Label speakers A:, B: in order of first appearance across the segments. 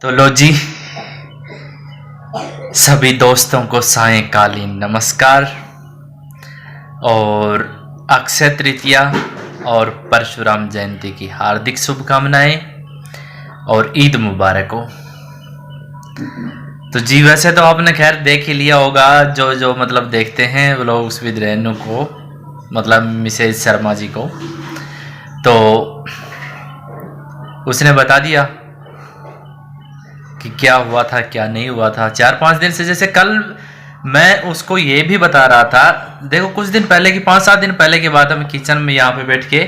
A: तो लो जी, सभी दोस्तों को सायंकालीन नमस्कार और अक्षय तृतीया और परशुराम जयंती की हार्दिक शुभकामनाएं और ईद मुबारक हो। तो जी वैसे तो आपने खैर देख ही लिया होगा, जो जो मतलब देखते हैं वो लोग उस विद रेनू को, मतलब मिसेज शर्मा जी को, तो उसने बता दिया कि क्या हुआ था क्या नहीं हुआ था 4-5 दिन से। जैसे कल मैं उसको ये भी बता रहा था, देखो कुछ दिन पहले की 5-7 दिन पहले की बात है, मैं किचन में यहाँ पे बैठ के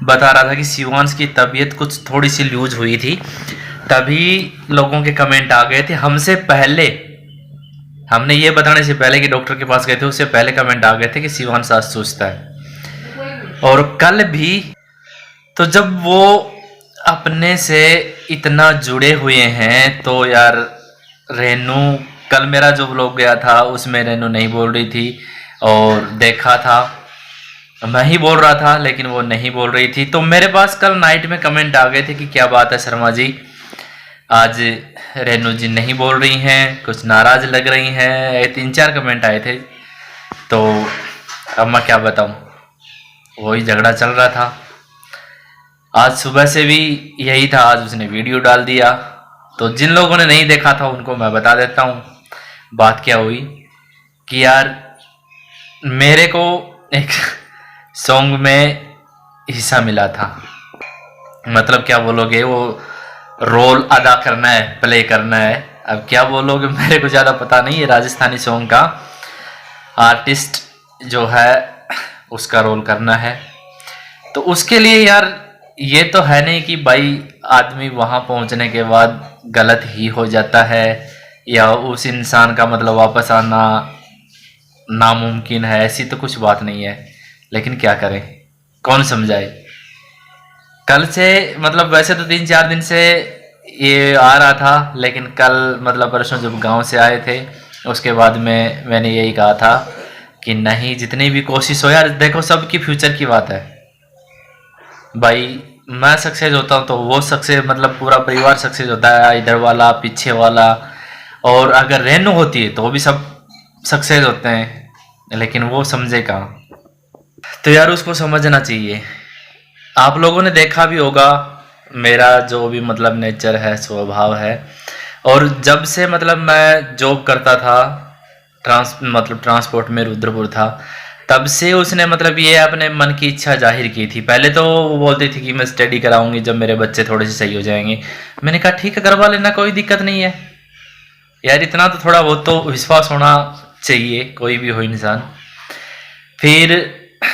A: बता रहा था कि शिवांश की तबीयत कुछ थोड़ी सी लूज हुई थी। तभी लोगों के कमेंट आ गए थे हमसे पहले, हमने ये बताने से पहले कि डॉक्टर के पास गए थे उससे पहले कमेंट आ गए थे कि शिवांश आज सुस्त है। और कल भी तो जब वो अपने से इतना जुड़े हुए हैं तो यार, रेनू कल मेरा जो व्लॉग गया था उसमें रेनू नहीं बोल रही थी और देखा था मैं ही बोल रहा था लेकिन वो नहीं बोल रही थी। तो मेरे पास कल नाइट में कमेंट आ गए थे कि क्या बात है शर्मा जी, आज रेनू जी नहीं बोल रही हैं, कुछ नाराज लग रही हैं, 3-4 कमेंट आए थे। तो अब मैं क्या बताऊं, वही झगड़ा चल रहा था। आज सुबह से भी यही था, आज उसने वीडियो डाल दिया। तो जिन लोगों ने नहीं देखा था उनको मैं बता देता हूँ बात क्या हुई। कि यार मेरे को एक सॉन्ग में हिस्सा मिला था, मतलब क्या बोलोगे, वो रोल अदा करना है, प्ले करना है, अब क्या बोलोगे मेरे को ज़्यादा पता नहीं है। राजस्थानी सॉन्ग का आर्टिस्ट जो है उसका रोल करना है। तो उसके लिए यार ये तो है नहीं कि भाई आदमी वहां पहुंचने के बाद गलत ही हो जाता है या उस इंसान का मतलब वापस आना नामुमकिन है, ऐसी तो कुछ बात नहीं है। लेकिन क्या करें, कौन समझाए। कल से मतलब वैसे तो 3-4 दिन से ये आ रहा था, लेकिन कल मतलब परसों जब गांव से आए थे उसके बाद में मैंने यही कहा था कि नहीं, जितनी भी कोशिश हो यार, देखो सबकी फ्यूचर की बात है भाई। मैं सक्सेस होता हूँ तो वो सक्सेस, मतलब पूरा परिवार सक्सेस होता है, इधर वाला पीछे वाला, और अगर रेनू होती है तो वो भी सब सक्सेस होते हैं, लेकिन वो समझे कहाँ। तो यार उसको समझना चाहिए। आप लोगों ने देखा भी होगा मेरा जो भी मतलब नेचर है, स्वभाव है। और जब से मतलब मैं जॉब करता था ट्रांसपोर्ट में रुद्रपुर था, तब से उसने मतलब ये अपने मन की इच्छा जाहिर की थी। पहले तो वो बोलती थी कि मैं स्टडी कराऊंगी जब मेरे बच्चे थोड़े से सही हो जाएंगे। मैंने कहा ठीक है करवा लेना, कोई दिक्कत नहीं है यार, इतना तो थोड़ा बहुत तो विश्वास होना चाहिए, कोई भी हो इंसान। फिर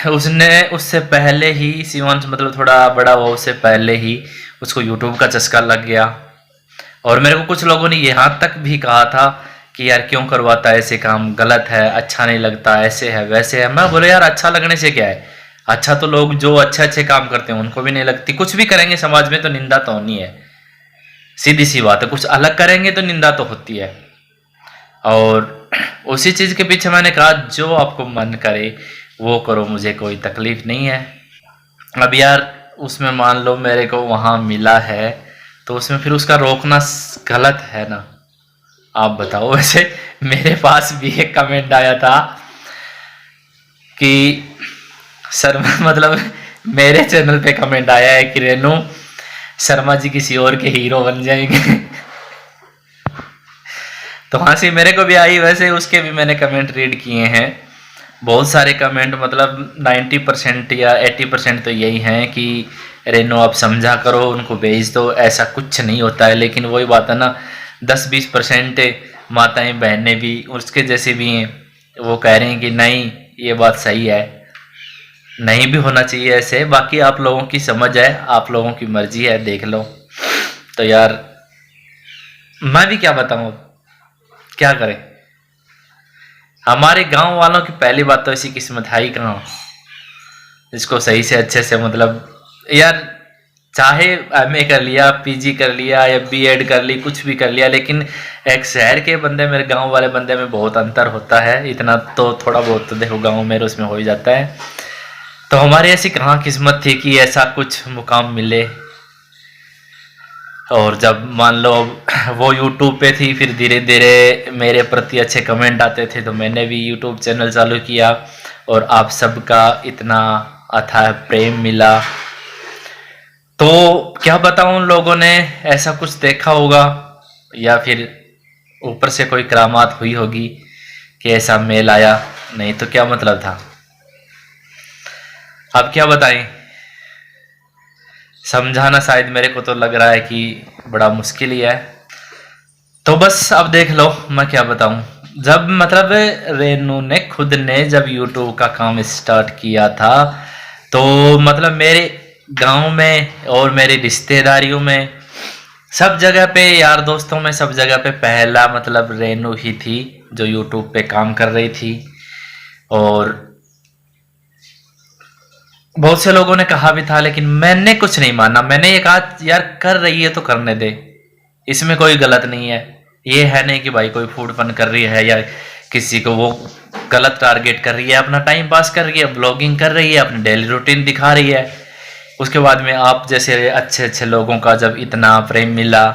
A: उसने उससे पहले ही शिवांश मतलब थोड़ा बड़ा हुआ उससे पहले ही उसको यूट्यूब का चस्का लग गया। और मेरे को कुछ लोगों ने यहाँ तक भी कहा था कि यार क्यों करवाता है ऐसे काम, गलत है, अच्छा नहीं लगता, ऐसे है वैसे है। मैं बोले यार अच्छा लगने से क्या है, अच्छा तो लोग जो अच्छे अच्छे काम करते हैं उनको भी नहीं लगती। कुछ भी करेंगे समाज में तो निंदा तो होनी है, सीधी सी बात है। कुछ अलग करेंगे तो निंदा तो होती है। और उसी चीज के पीछे मैंने कहा जो आपको मन करे वो करो, मुझे कोई तकलीफ नहीं है। अब यार उसमें मान लो मेरे को वहां मिला है तो उसमें फिर उसका रोकना गलत है ना, आप बताओ। वैसे मेरे पास भी एक कमेंट आया था कि सर मतलब मेरे चैनल पे कमेंट आया है कि रेनू शर्मा जी किसी और के हीरो बन जाएंगे। तो हंसी मेरे को भी आई, वैसे उसके भी मैंने कमेंट रीड किए हैं, बहुत सारे कमेंट, मतलब 90% या 80% तो यही हैं कि रेनू आप समझा करो, उनको भेज दो, ऐसा कुछ नहीं होता है। लेकिन वही बात है ना, 10-20% माताएं बहनें भी उसके जैसे भी हैं, वो कह रहे हैं कि नहीं ये बात सही है, नहीं भी होना चाहिए ऐसे। बाकी आप लोगों की समझ है, आप लोगों की मर्जी है, देख लो। तो यार मैं भी क्या बताऊं, क्या करें। हमारे गांव वालों की पहली बात तो ऐसी किस्मत है ही कहाँ इसको सही से अच्छे से मतलब, यार चाहे एमए कर लिया, पीजी कर लिया या बीएड कर ली, कुछ भी कर लिया, लेकिन एक शहर के बंदे मेरे गांव वाले बंदे में बहुत अंतर होता है। इतना तो थोड़ा बहुत तो देखो गांव मेरे उसमें हो ही जाता है। तो हमारी ऐसी कहाँ किस्मत थी कि ऐसा कुछ मुकाम मिले। और जब मान लो वो यूट्यूब पे थी, फिर धीरे धीरे मेरे प्रति अच्छे कमेंट आते थे, तो मैंने भी यूट्यूब चैनल चालू किया और आप सबका इतना अथाह प्रेम मिला। तो क्या बताऊं, उन लोगों ने ऐसा कुछ देखा होगा या फिर ऊपर से कोई करामात हुई होगी कि ऐसा मेल आया, नहीं तो क्या मतलब था। अब क्या बताएं, समझाना शायद मेरे को तो लग रहा है कि बड़ा मुश्किल ही है। तो बस अब देख लो, मैं क्या बताऊं। जब मतलब रेनू ने खुद ने जब यूट्यूब का काम स्टार्ट किया था, तो मतलब मेरे गांव में और मेरी रिश्तेदारियों में सब जगह पे, यार दोस्तों में सब जगह पे पहला मतलब रेनू ही थी जो यूट्यूब पे काम कर रही थी। और बहुत से लोगों ने कहा भी था, लेकिन मैंने कुछ नहीं माना। मैंने ये कहा यार कर रही है तो करने दे, इसमें कोई गलत नहीं है। ये है नहीं कि भाई कोई फूड फन कर रही है या किसी को वो गलत टारगेट कर रही है, अपना टाइम पास कर रही है, ब्लॉगिंग कर रही है, अपनी डेली रूटीन दिखा रही है। उसके बाद में आप जैसे अच्छे अच्छे लोगों का जब इतना प्रेम मिला,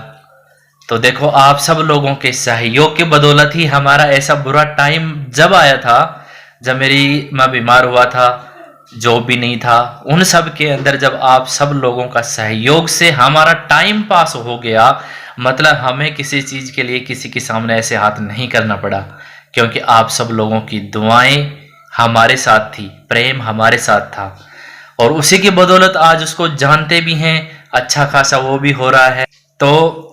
A: तो देखो आप सब लोगों के सहयोग की बदौलत ही हमारा ऐसा बुरा टाइम जब आया था, जब मैं बीमार हुआ था, जॉब भी नहीं था, उन सब के अंदर जब आप सब लोगों का सहयोग से हमारा टाइम पास हो गया, मतलब हमें किसी चीज के लिए किसी के सामने ऐसे हाथ नहीं करना पड़ा, क्योंकि आप सब लोगों की दुआएं हमारे साथ थी, प्रेम हमारे साथ था। और उसी की बदौलत आज उसको जानते भी हैं, अच्छा खासा वो भी हो रहा है। तो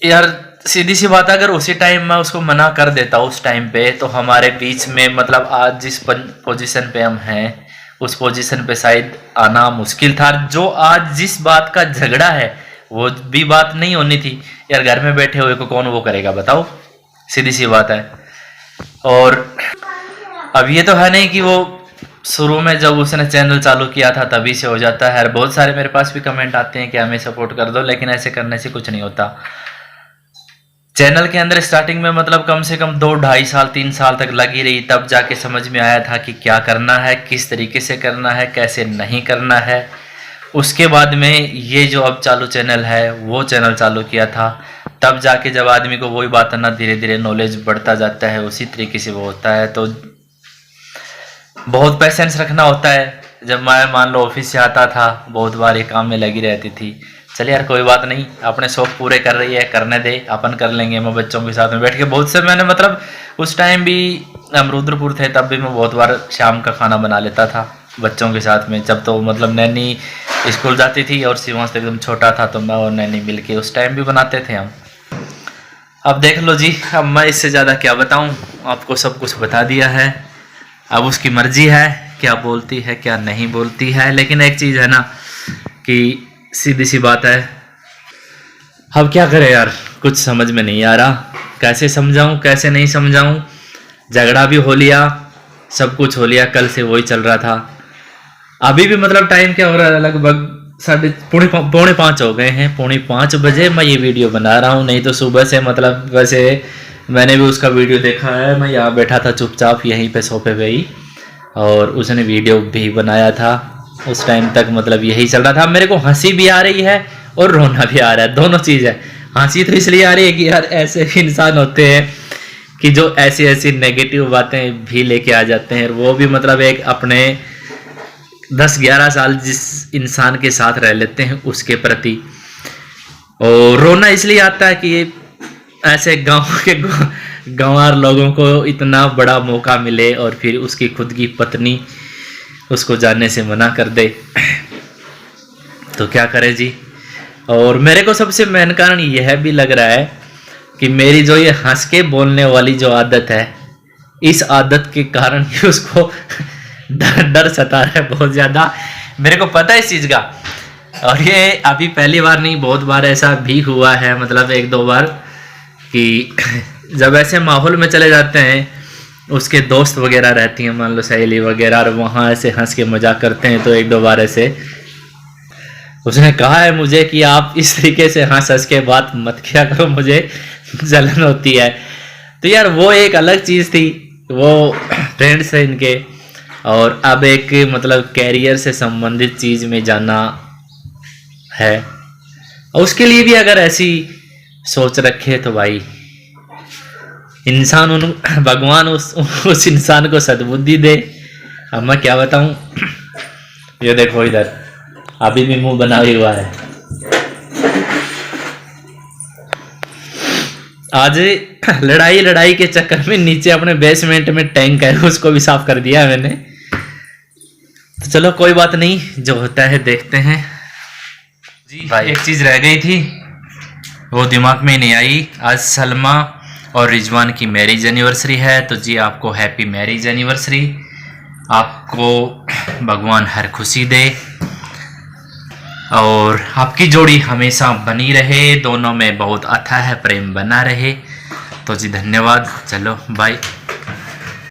A: यार सीधी सी बात है, अगर उसी टाइम मैं उसको मना कर देता उस टाइम पे, तो हमारे बीच में मतलब आज जिस पोजीशन पे हम हैं उस पोजीशन पे शायद आना मुश्किल था। जो आज जिस बात का झगड़ा है वो भी बात नहीं होनी थी। यार घर में बैठे हुए को कौन वो करेगा बताओ, सीधी सी बात है। और अब ये तो है नहीं कि वो शुरू में जब उसने चैनल चालू किया था तभी से हो जाता है। बहुत सारे मेरे पास भी कमेंट आते हैं कि हमें सपोर्ट कर दो, लेकिन ऐसे करने से कुछ नहीं होता। चैनल के अंदर स्टार्टिंग में मतलब कम से कम 2-2.5 साल 3 साल तक लगी रही, तब जाके समझ में आया था कि क्या करना है, किस तरीके से करना है, कैसे नहीं करना है। उसके बाद में ये जो अब चालू चैनल है वो चैनल चालू किया था, तब जाके जब आदमी को वही बात ना धीरे धीरे नॉलेज बढ़ता जाता है, उसी तरीके से वो होता है। तो बहुत पेशेंस रखना होता है। जब मैं मान लो ऑफिस से आता था, बहुत बार ये काम में लगी रहती थी, चल यार कोई बात नहीं, अपने शौक पूरे कर रही है, करने दे, अपन कर लेंगे। मैं बच्चों के साथ में बैठ के बहुत से मैंने मतलब उस टाइम भी हम रुद्रपुर थे, तब भी मैं बहुत बार शाम का खाना बना लेता था बच्चों के साथ में। जब तो मतलब नैनी स्कूल जाती थी और शिवांश एकदम छोटा था, तो मैं और नैनी मिल के उस टाइम भी बनाते थे हम। अब देख लो जी, अब मैं इससे ज़्यादा क्या बताऊँ, आपको सब कुछ बता दिया है। अब उसकी मर्जी है क्या बोलती है क्या नहीं बोलती है। लेकिन एक चीज़ है ना कि सीधी सी बात है, अब क्या करें यार, कुछ समझ में नहीं आ रहा, कैसे समझाऊं कैसे नहीं समझाऊं। झगड़ा भी हो लिया, सब कुछ हो लिया, कल से वही चल रहा था। अभी भी मतलब टाइम क्या हो रहा है, लगभग 4:45 हो गए हैं। 4:45 बजे मैं ये वीडियो बना रहा हूँ, नहीं तो सुबह से मतलब वैसे मैंने भी उसका वीडियो देखा है। मैं यहाँ बैठा था चुपचाप यहीं पे सोफे पे ही, और उसने वीडियो भी बनाया था। उस टाइम तक मतलब यही चल रहा था। मेरे को हंसी भी आ रही है और रोना भी आ रहा है, दोनों चीज़ है। हंसी तो इसलिए आ रही है कि यार ऐसे भी इंसान होते हैं कि जो ऐसी ऐसी नेगेटिव बातें भी लेके आ जाते हैं, वो भी मतलब एक अपने 10-11 साल जिस इंसान के साथ रह लेते हैं उसके प्रति। और रोना इसलिए आता है कि ऐसे गांव के गंवार लोगों को इतना बड़ा मौका मिले और फिर उसकी खुद की पत्नी उसको जाने से मना कर दे, तो क्या करे जी। और मेरे को सबसे मेन कारण यह भी लग रहा है कि मेरी जो ये हंस के बोलने वाली जो आदत है, इस आदत के कारण ही उसको डर सता रहा है बहुत ज़्यादा। मेरे को पता है इस चीज़ का, और ये अभी पहली बार नहीं, बहुत बार ऐसा भी हुआ है, मतलब 1-2 बार, कि जब ऐसे माहौल में चले जाते हैं, उसके दोस्त वगैरह रहती हैं, मान लो सहेली वगैरह, और वहाँ ऐसे हंस के मजाक करते हैं, तो 1-2 बार ऐसे उसने कहा है मुझे कि आप इस तरीके से हंस के बात मत किया करो, मुझे जलन होती है। तो यार वो एक अलग चीज़ थी, वो फ्रेंड्स है इनके, और अब एक मतलब कैरियर से संबंधित चीज़ में जाना है। और उसके लिए भी अगर ऐसी सोच रखे तो भाई इंसान भगवान उस इंसान को सद्बुद्धि दे। अब मैं क्या बताऊं, ये देखो इधर अभी भी मुंह बना हुआ है। आज लड़ाई के चक्कर में नीचे अपने बेसमेंट में टैंक है उसको भी साफ कर दिया मैंने। तो चलो कोई बात नहीं, जो होता है देखते हैं। जी भाई एक चीज रह गई थी, वो दिमाग में नहीं आई। आज सलमा और रिजवान की मैरिज एनिवर्सरी है, तो जी आपको हैप्पी मैरिज एनिवर्सरी। आपको भगवान हर खुशी दे और आपकी जोड़ी हमेशा बनी रहे, दोनों में बहुत अथाह प्रेम बना रहे। तो जी धन्यवाद, चलो बाय।